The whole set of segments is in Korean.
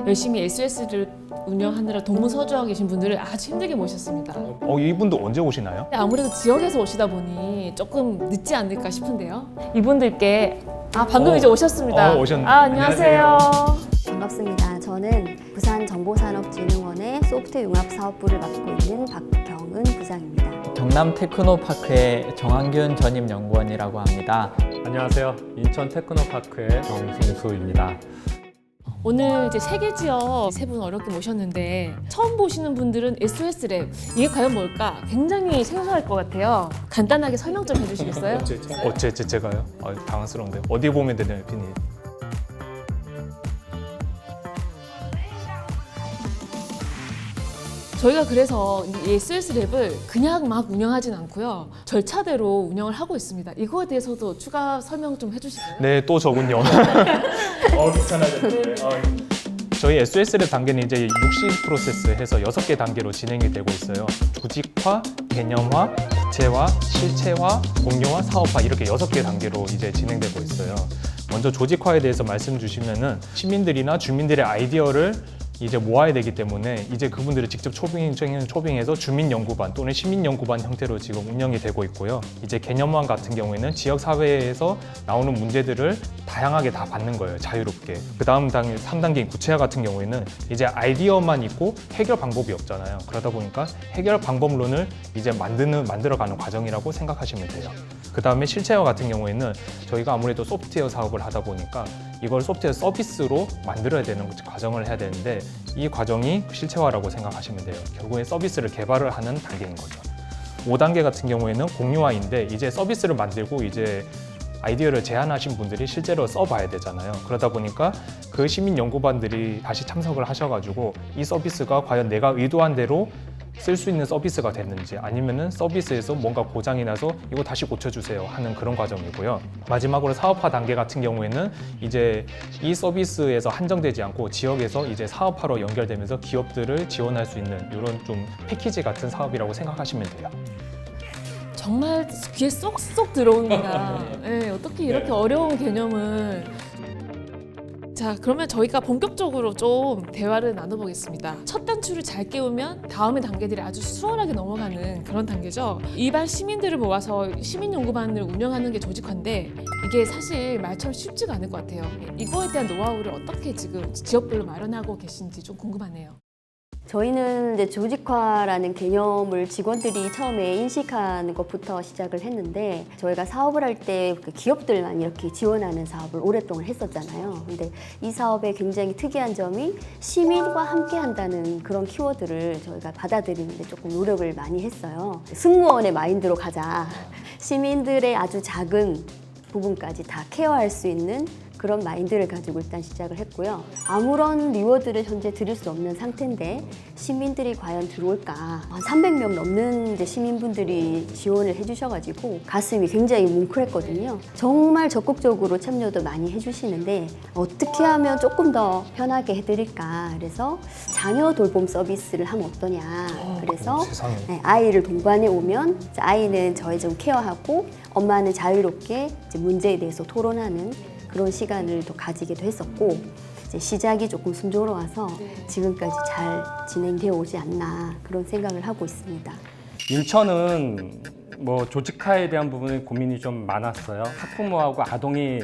열심히 SS를 운영하느라 동문서주하고 계신 분들을 아주 힘들게 모셨습니다. 이분도 언제 오시나요? 아무래도 지역에서 오시다 보니 조금 늦지 않을까 싶은데요. 이분들께 방금 이제 오셨습니다. 오셨네. 안녕하세요. 반갑습니다. 저는 부산정보산업진흥원의 소프트웨어 융합사업부를 맡고 있는 박경은 부장입니다. 경남 테크노파크의 정한균 전임연구원이라고 합니다. 안녕하세요. 인천 테크노파크의 정승수입니다. 오늘 이제 세계 지역 세 분 어렵게 모셨는데 처음 보시는 분들은 SOS랩 이게 과연 뭘까 굉장히 생소할 것 같아요. 간단하게 설명 좀 해주시겠어요? 제가요? 당황스러운데 어디 보면 되나요, 피님? 저희가 그래서 이 SOS랩을 그냥 막 운영하진 않고요. 절차대로 운영을 하고 있습니다. 이거에 대해서도 추가 설명 좀 해주실까요? 네, 또 저군요. 귀찮아졌네. 저희 SOS랩 단계는 이제 60 프로세스 해서 6개 단계로 진행이 되고 있어요. 조직화, 개념화, 구체화, 실체화, 공유화, 사업화 이렇게 6개 단계로 이제 진행되고 있어요. 먼저 조직화에 대해서 말씀 주시면은 시민들이나 주민들의 아이디어를 이제 모아야 되기 때문에 이제 그분들을 직접 초빙해서 주민연구반 또는 시민연구반 형태로 지금 운영이 되고 있고요. 이제 개념화 같은 경우에는 지역사회에서 나오는 문제들을 다양하게 다 받는 거예요, 자유롭게. 그 다음 단계, 3단계인 구체화 같은 경우에는 이제 아이디어만 있고 해결 방법이 없잖아요. 그러다 보니까 해결 방법론을 이제 만들어가는 과정이라고 생각하시면 돼요. 그 다음에 실체화 같은 경우에는 저희가 아무래도 소프트웨어 사업을 하다 보니까 이걸 소프트웨어 서비스로 만들어야 되는 과정을 해야 되는데 이 과정이 실체화라고 생각하시면 돼요. 결국에 서비스를 개발을 하는 단계인 거죠. 5단계 같은 경우에는 공유화인데 이제 서비스를 만들고 이제 아이디어를 제안하신 분들이 실제로 써봐야 되잖아요. 그러다 보니까 그 시민 연구반들이 다시 참석을 하셔가지고 이 서비스가 과연 내가 의도한 대로 쓸 수 있는 서비스가 됐는지 아니면은 서비스에서 뭔가 고장이 나서 이거 다시 고쳐주세요 하는 그런 과정이고요. 마지막으로 사업화 단계 같은 경우에는 이제 이 서비스에서 한정되지 않고 지역에서 이제 사업화로 연결되면서 기업들을 지원할 수 있는 이런 좀 패키지 같은 사업이라고 생각하시면 돼요. 정말 귀에 쏙쏙 들어옵니다. 네, 어떻게 이렇게 어려운 개념을 자, 그러면 저희가 본격적으로 좀 대화를 나눠보겠습니다. 첫 단추를 잘 깨우면 다음의 단계들이 아주 수월하게 넘어가는 그런 단계죠. 일반 시민들을 모아서 시민연구반을 운영하는 게 조직화인데 이게 사실 말처럼 쉽지가 않을 것 같아요. 이거에 대한 노하우를 어떻게 지금 지역별로 마련하고 계신지 좀 궁금하네요. 저희는 이제 조직화라는 개념을 직원들이 처음에 인식하는 것부터 시작을 했는데 저희가 사업을 할 때 기업들만 이렇게 지원하는 사업을 오랫동안 했었잖아요. 근데 이 사업의 굉장히 특이한 점이 시민과 함께 한다는 그런 키워드를 저희가 받아들이는데 조금 노력을 많이 했어요. 승무원의 마인드로 가자. 시민들의 아주 작은 부분까지 다 케어할 수 있는 그런 마인드를 가지고 일단 시작을 했고요. 아무런 리워드를 현재 드릴 수 없는 상태인데 시민들이 과연 들어올까? 한 300명 넘는 이제 시민분들이 지원을 해주셔가지고 가슴이 굉장히 뭉클했거든요. 정말 적극적으로 참여도 많이 해주시는데 어떻게 하면 조금 더 편하게 해드릴까? 그래서 자녀 돌봄 서비스를 하면 어떠냐? 그래서 네, 아이를 동반해 오면 아이는 저희 좀 케어하고 엄마는 자유롭게 이제 문제에 대해서 토론하는 그런 시간을 또 가지기도 했었고 이제 시작이 조금 순조로워서 지금까지 잘 진행되어 오지 않나 그런 생각을 하고 있습니다. 인천은 뭐 조직화에 대한 부분에 고민이 좀 많았어요. 학부모하고 아동이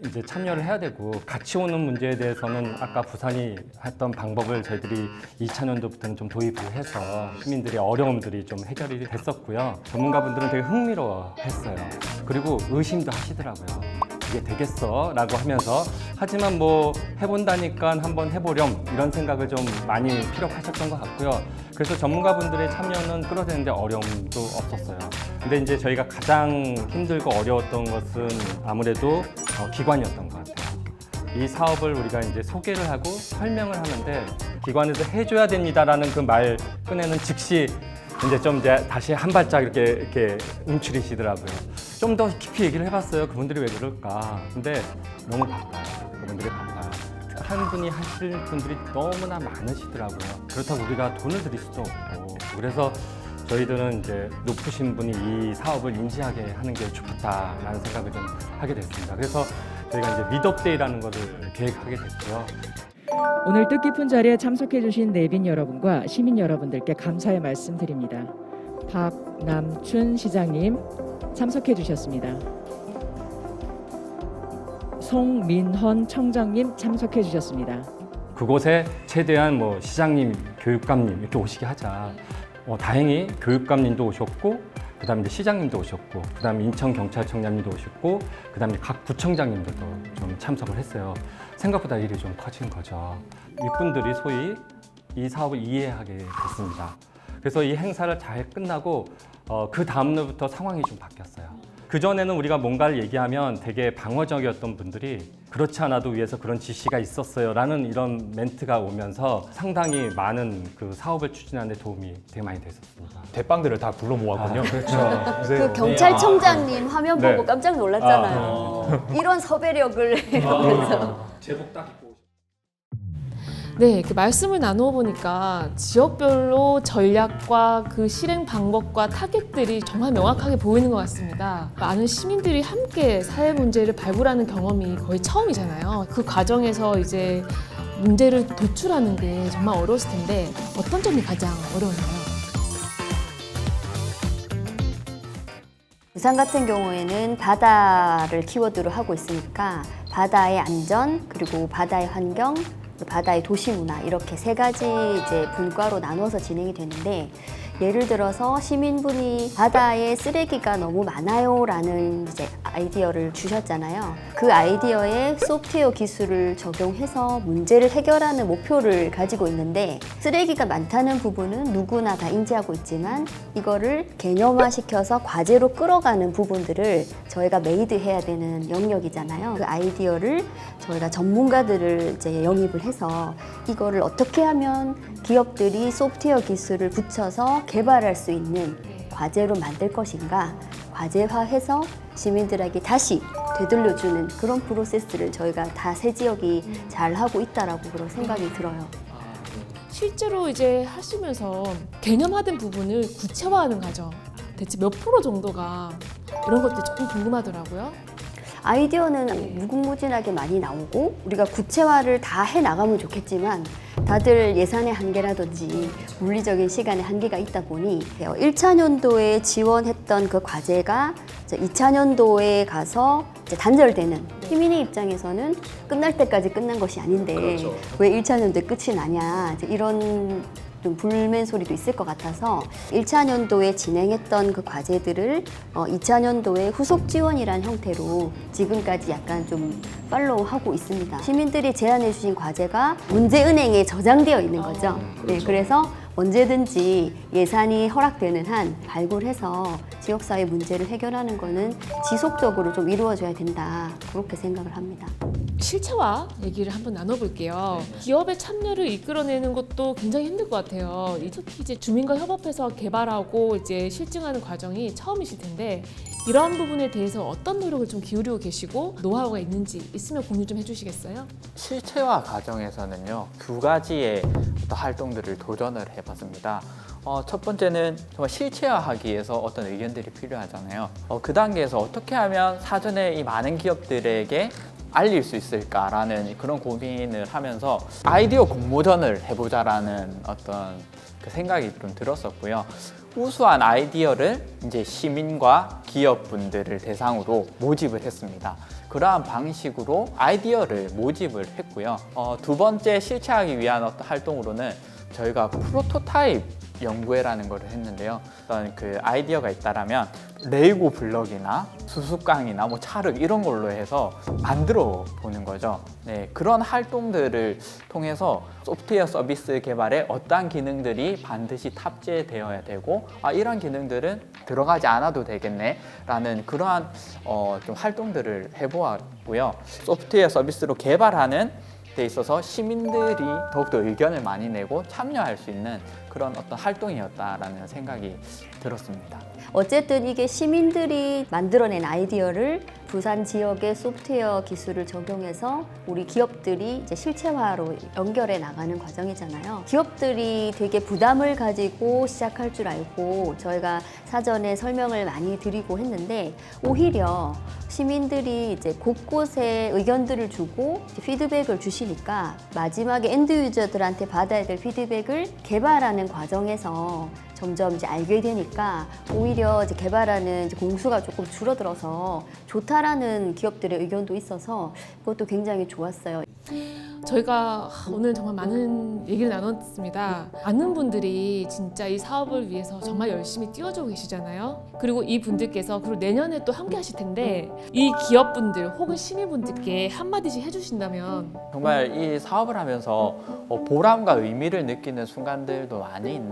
이제 참여를 해야 되고 같이 오는 문제에 대해서는 아까 부산이 했던 방법을 저희들이 2000년도부터는 좀 도입을 해서 시민들의 어려움들이 좀 해결이 됐었고요. 전문가분들은 되게 흥미로워했어요. 그리고 의심도 하시더라고요. 이게 되겠어? 라고 하면서 하지만 뭐 해본다니까 한번 해보렴 이런 생각을 좀 많이 피력하셨던 것 같고요. 그래서 전문가분들의 참여는 끌어대는데 어려움도 없었어요. 근데 이제 저희가 가장 힘들고 어려웠던 것은 아무래도 기관이었던 것 같아요. 이 사업을 우리가 이제 소개를 하고 설명을 하는데 기관에서 해줘야 됩니다라는 그 말 꺼내는 즉시 이제 다시 한 발짝 이렇게 움츠리시더라고요. 좀 더 깊이 얘기를 해봤어요. 그분들이 왜 그럴까? 근데 너무 바빠요. 그분들이 바빠요. 한 분이 하실 분들이 너무나 많으시더라고요. 그렇다고 우리가 돈을 드릴 수도 없고 그래서 저희들은 이제 높으신 분이 이 사업을 인지하게 하는 게 좋겠다라는 생각을 좀 하게 됐습니다. 그래서 저희가 이제 미드업데이라는 것을 계획하게 됐고요. 오늘 뜻깊은 자리에 참석해주신 내빈 여러분과 시민 여러분들께 감사의 말씀드립니다. 박남춘 시장님 참석해주셨습니다. 송민헌 청장님 참석해주셨습니다. 그곳에 최대한 뭐 시장님, 교육감님 이렇게 오시게 하자. 다행히 교육감님도 오셨고, 그다음에 이제 시장님도 오셨고, 그다음에 인천경찰청장님도 오셨고, 그다음에 각 구청장님들도 좀 참석을 했어요. 생각보다 일이 좀 커진 거죠. 이분들이 소위 이 사업을 이해하게 됐습니다. 그래서 이 행사를 잘 끝나고 그 다음 날부터 상황이 좀 바뀌었어요. 그전에는 우리가 뭔가를 얘기하면 되게 방어적이었던 분들이 그렇지 않아도 위에서 그런 지시가 있었어요 라는 이런 멘트가 오면서 상당히 많은 그 사업을 추진하는 데 도움이 되게 많이 됐었습니다. 대빵들을 다 불러 모았군요. 그렇죠. 그 경찰청장님 화면 네. 보고 깜짝 놀랐잖아요. 이런 섭외력을 이러면서. 제복 딱 입고 네, 그 말씀을 나누어 보니까 지역별로 전략과 그 실행 방법과 타겟들이 정말 명확하게 보이는 것 같습니다. 많은 시민들이 함께 사회 문제를 발굴하는 경험이 거의 처음이잖아요. 그 과정에서 이제 문제를 도출하는 게 정말 어려웠을 텐데 어떤 점이 가장 어려웠나요? 부산 같은 경우에는 바다를 키워드로 하고 있으니까 바다의 안전, 그리고 바다의 환경, 바다의 도시 문화 이렇게 세 가지 이제 분과로 나눠서 진행이 되는데, 예를 들어서 시민분이 바다에 쓰레기가 너무 많아요라는 이제 아이디어를 주셨잖아요. 그 아이디어에 소프트웨어 기술을 적용해서 문제를 해결하는 목표를 가지고 있는데, 쓰레기가 많다는 부분은 누구나 다 인지하고 있지만 이거를 개념화시켜서 과제로 끌어가는 부분들을 저희가 메이드해야 되는 영역이잖아요. 그 아이디어를 저희가 전문가들을 이제 영입을 해서 이거를 어떻게 하면 기업들이 소프트웨어 기술을 붙여서 개발할 수 있는 과제로 만들 것인가, 과제화해서 시민들에게 다시 되돌려주는 그런 프로세스를 저희가 다 세 지역이 잘 하고 있다라고 그런 생각이 들어요. 실제로 이제 하시면서 개념화된 부분을 구체화하는 과정 대체 몇 프로 정도가 이런 것들이 조금 궁금하더라고요. 아이디어는 무궁무진하게 많이 나오고 우리가 구체화를 다 해나가면 좋겠지만 다들 예산의 한계라든지 물리적인 시간의 한계가 있다 보니 1차년도에 지원했던 그 과제가 2차년도에 가서 이제 단절되는, 시민의 입장에서는 끝날 때까지 끝난 것이 아닌데 왜 1차년도에 끝이 나냐, 이제 이런 좀 불만 소리도 있을 것 같아서 1차년도에 진행했던 그 과제들을 2차년도에 후속 지원이라는 형태로 지금까지 약간 좀 팔로우하고 있습니다. 시민들이 제안해 주신 과제가 문제은행에 저장되어 있는 거죠. 네, 그래서 언제든지 예산이 허락되는 한 발굴해서 지역사회 문제를 해결하는 거는 지속적으로 좀 이루어져야 된다, 그렇게 생각을 합니다. 실체화 얘기를 한번 나눠볼게요. 기업의 참여를 이끌어내는 것도 굉장히 힘들 것 같아요. 특히 이제 주민과 협업해서 개발하고 이제 실증하는 과정이 처음이실 텐데 이런 부분에 대해서 어떤 노력을 좀 기울이고 계시고 노하우가 있는지 있으면 공유 좀 해주시겠어요? 실체화 과정에서는요, 두 가지의 어떤 활동들을 도전을 해봤습니다. 첫 번째는 정말 실체화하기 위해서 어떤 의견들이 필요하잖아요. 그 단계에서 어떻게 하면 사전에 이 많은 기업들에게 알릴 수 있을까라는 그런 고민을 하면서 아이디어 공모전을 해보자라는 어떤 그 생각이 좀 들었었고요. 우수한 아이디어를 이제 시민과 기업분들을 대상으로 모집을 했습니다. 그러한 방식으로 아이디어를 모집을 했고요. 두 번째 실체하기 위한 어떤 활동으로는 저희가 프로토타입 연구회라는 걸 했는데요. 어떤 그 아이디어가 있다라면 레고 블럭이나 수수깡이나 뭐 찰흙 이런 걸로 해서 만들어 보는 거죠. 네, 그런 활동들을 통해서 소프트웨어 서비스 개발에 어떠한 기능들이 반드시 탑재되어야 되고, 이런 기능들은 들어가지 않아도 되겠네라는 그러한 좀 활동들을 해보았고요. 소프트웨어 서비스로 개발하는 데 있어서 시민들이 더욱더 의견을 많이 내고 참여할 수 있는 그런 어떤 활동이었다라는 생각이 들었습니다. 어쨌든 이게 시민들이 만들어낸 아이디어를 부산 지역의 소프트웨어 기술을 적용해서 우리 기업들이 이제 실체화로 연결해 나가는 과정이잖아요. 기업들이 되게 부담을 가지고 시작할 줄 알고 저희가 사전에 설명을 많이 드리고 했는데 오히려 시민들이 이제 곳곳에 의견들을 주고 피드백을 주시니까 마지막에 엔드 유저들한테 받아야 될 피드백을 개발하는 과정에서 점점 이제 알게 되니까 오히려 이제 개발하는 이제 공수가 조금 줄어들어서 좋다라는 기업들의 의견도 있어서 그것도 굉장히 좋았어요. 저희가 오늘 정말 많은 얘기를 나눴습니다. 많은 분들이 진짜 이 사업을 위해서 정말 열심히 뛰어주고 계시잖아요. 그리고 이 분들께서 그리고 내년에 또 함께 하실 텐데 이 기업분들 혹은 시민분들께 한마디씩 해주신다면 정말 이 사업을 하면서 보람과 의미를 느끼는 순간들도 많이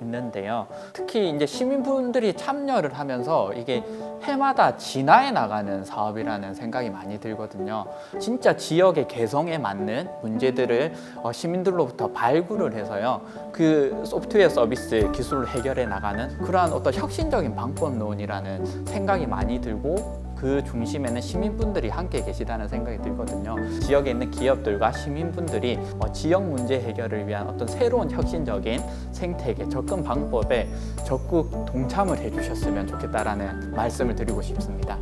있는데요. 특히 이제 시민분들이 참여를 하면서 이게 해마다 진화해 나가는 사업이라는 생각이 많이 들거든요. 진짜 지역의 개성에 맞는 문제들을 시민들로부터 발굴을 해서요. 그 소프트웨어 서비스 기술을 해결해 나가는 그러한 어떤 혁신적인 방법론이라는 생각이 많이 들고 그 중심에는 시민분들이 함께 계시다는 생각이 들거든요. 지역에 있는 기업들과 시민분들이 지역 문제 해결을 위한 어떤 새로운 혁신적인 생태계, 접근 방법에 적극 동참을 해주셨으면 좋겠다라는 말씀을 드리고 싶습니다.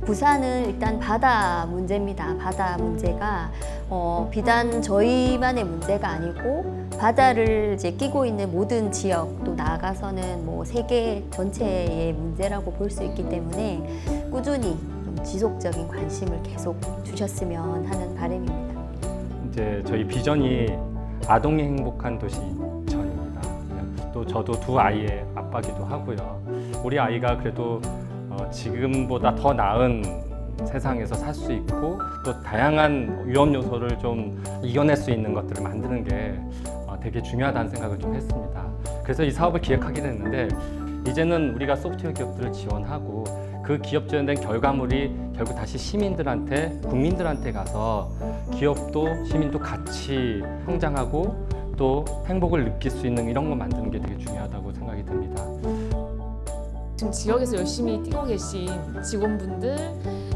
부산은 일단 바다 문제입니다. 바다 문제가 비단 저희만의 문제가 아니고 바다를 이제 끼고 있는 모든 지역 또 나아가서는 뭐 세계 전체의 문제라고 볼 수 있기 때문에 꾸준히 좀 지속적인 관심을 계속 주셨으면 하는 바람입니다. 이제 저희 비전이 아동이 행복한 도시 전입니다. 또 저도 두 아이의 아빠기도 하고요. 우리 아이가 그래도 지금보다 더 나은 세상에서 살 수 있고 또 다양한 위험 요소를 좀 이겨낼 수 있는 것들을 만드는 게 되게 중요하다는 생각을 좀 했습니다. 그래서 이 사업을 기획하게 됐는데 이제는 우리가 소프트웨어 기업들을 지원하고 그 기업 지원된 결과물이 결국 다시 시민들한테, 국민들한테 가서 기업도 시민도 같이 성장하고 또 행복을 느낄 수 있는 이런 거 만드는 게 되게 중요하다고 생각이 듭니다. 지금 지역에서 열심히 뛰고 계신 직원분들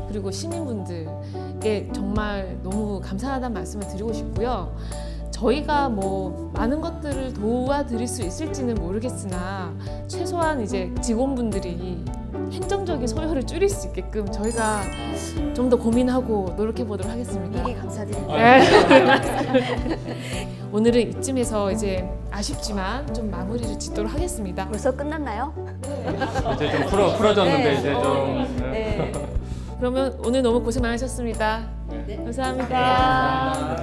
그리고 시민분들께 정말 너무 감사하다는 말씀을 드리고 싶고요. 저희가 뭐 많은 것들을 도와드릴 수 있을지는 모르겠으나 최소한 이제 직원분들이 행정적인 소요를 줄일 수 있게끔 저희가 좀 더 고민하고 노력해 보도록 하겠습니다. 미리 감사드립니다. 오늘은 이쯤에서 이제 아쉽지만 좀 마무리를 짓도록 하겠습니다. 벌써 끝났나요? 이제 좀 풀어졌는데 네. 이제 좀 네. 그러면 오늘 너무 고생 많으셨습니다. 감사합니다.